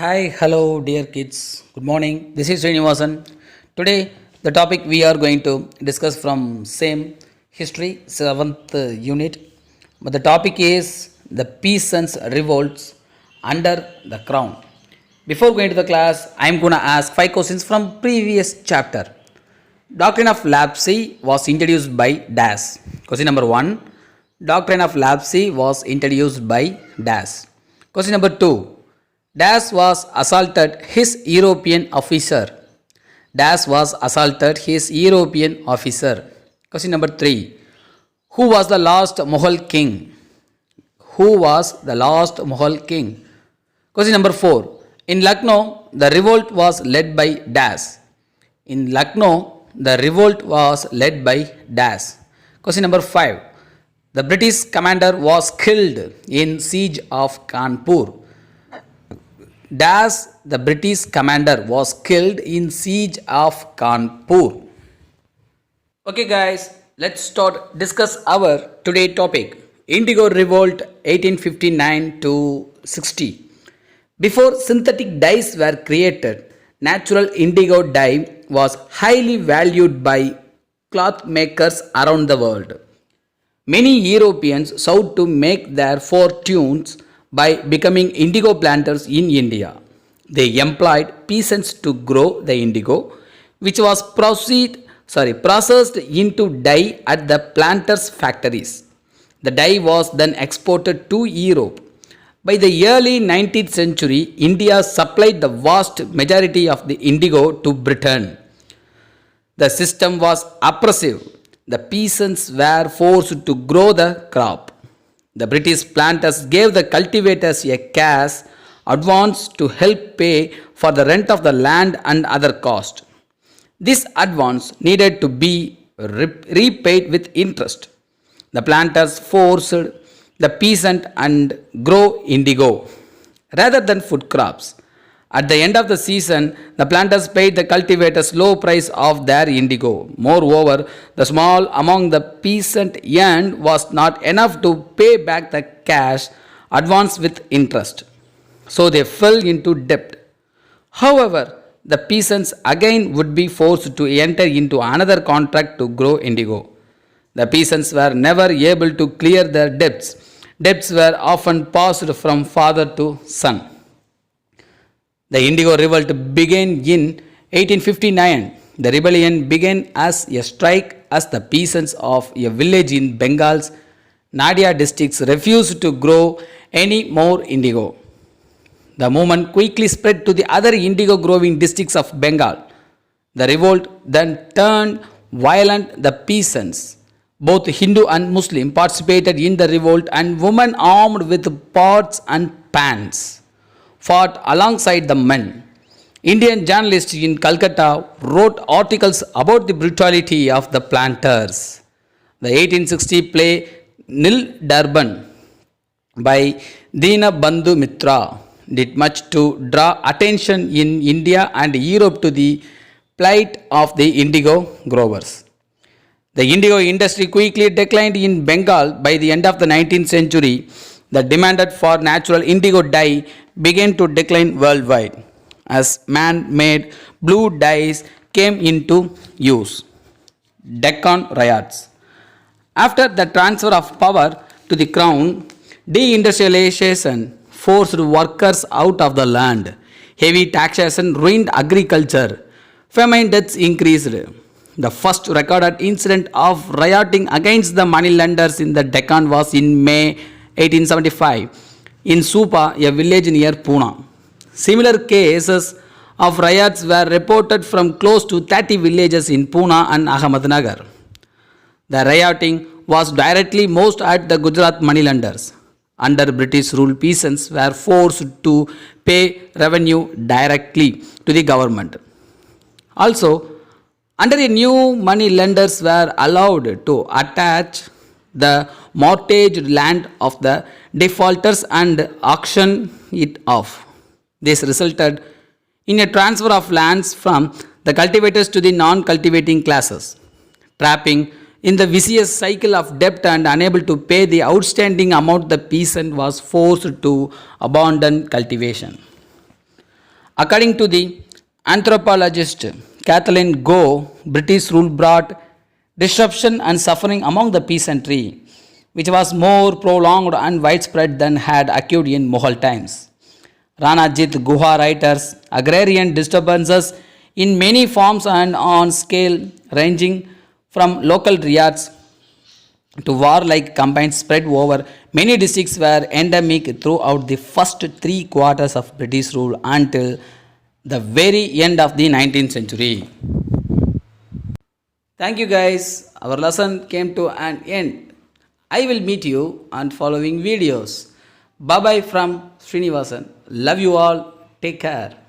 Hi, hello, dear kids. Good morning. This is Srinivasan. Today, the topic we are going to discuss from same history, 7th unit. But the topic is the peasants' revolts under the crown. Before going to the class, I am going to ask 5 questions from previous chapter. Doctrine of Lapsi was introduced by Das. Question number 1. Doctrine of Lapsi was introduced by Das. Question number 2. Das was assaulted his European officer. Das was assaulted his European officer. Question number 3. Who was the last Mughal king? Who was the last Mughal king? Question number 4. In Lucknow, the revolt was led by Das. In Lucknow, the revolt was led by Das. Question number 5. The British commander was killed in siege of Kanpur. Das the British commander was killed in siege of Kanpur. Okay guys, let's start discuss our today topic. Indigo Revolt 1859 to 60. Before synthetic dyes were created, natural indigo dye was highly valued by cloth makers around the world. Many Europeans sought to make their fortunes by becoming indigo planters in India. They employed peasants to grow the indigo, which was processed into dye at the planters' factories. The dye was then exported to Europe. By the early 19th century, India supplied the vast majority of the indigo to Britain. The system was oppressive. The peasants were forced to grow the crop. The British planters gave the cultivators a cash advance to help pay for the rent of the land and other costs. This advance needed to be repaid with interest. The planters forced the peasant and grow indigo rather than food crops. At the end of the season, the planters paid the cultivators low price of their indigo. Moreover, the small among the peasant earned was not enough to pay back the cash advance with interest. So they fell into debt. However, the peasants again would be forced to enter into another contract to grow indigo. The peasants were never able to clear their debts. Debts were often passed from father to son. The Indigo Revolt began in 1859. The rebellion began as a strike as the peasants of a village in Bengal's Nadia districts refused to grow any more indigo. The movement quickly spread to the other indigo growing districts of Bengal. The revolt then turned violent. The peasants, both Hindu and Muslim, participated in the revolt, and women armed with pots and pans fought alongside the men. Indian journalists in Calcutta wrote articles about the brutality of the planters. The 1860 play Nil Durban by Dina Bandhu Mitra did much to draw attention in India and Europe to the plight of the indigo growers. The indigo industry quickly declined in Bengal by the end of the 19th century. The demand for natural indigo dye began to decline worldwide as man-made blue dyes came into use. Deccan riots. After the transfer of power to the crown, deindustrialization forced workers out of the land. Heavy taxation ruined agriculture. Famine deaths increased. The first recorded incident of rioting against the moneylenders in the Deccan was in May 1875 in Supa, a village near Pune. Similar cases of riots were reported from close to 30 villages in Pune and Ahmednagar. The rioting was directly most at the Gujarat moneylenders. Under British rule, peasants were forced to pay revenue directly to the government. Also, under a new money lenders were allowed to attach the mortgaged land of the defaulters and auction it off. This resulted in a transfer of lands from the cultivators to the non-cultivating classes, trapping in the vicious cycle of debt and unable to pay the outstanding amount. The peasant was forced to abandon cultivation. According to the anthropologist Kathleen Go, British rule brought disruption and suffering among the peasantry, which was more prolonged and widespread than had occurred in Mughal times. Ranajit Guha writers agrarian disturbances in many forms and on scale ranging from local riots to warlike campaigns spread over many districts were endemic throughout the first 3 quarters of British rule until the very end of the 19th century. Thank you guys. Our lesson came to an end. I will meet you on following videos. Bye bye from Srinivasan. Love you all. Take care.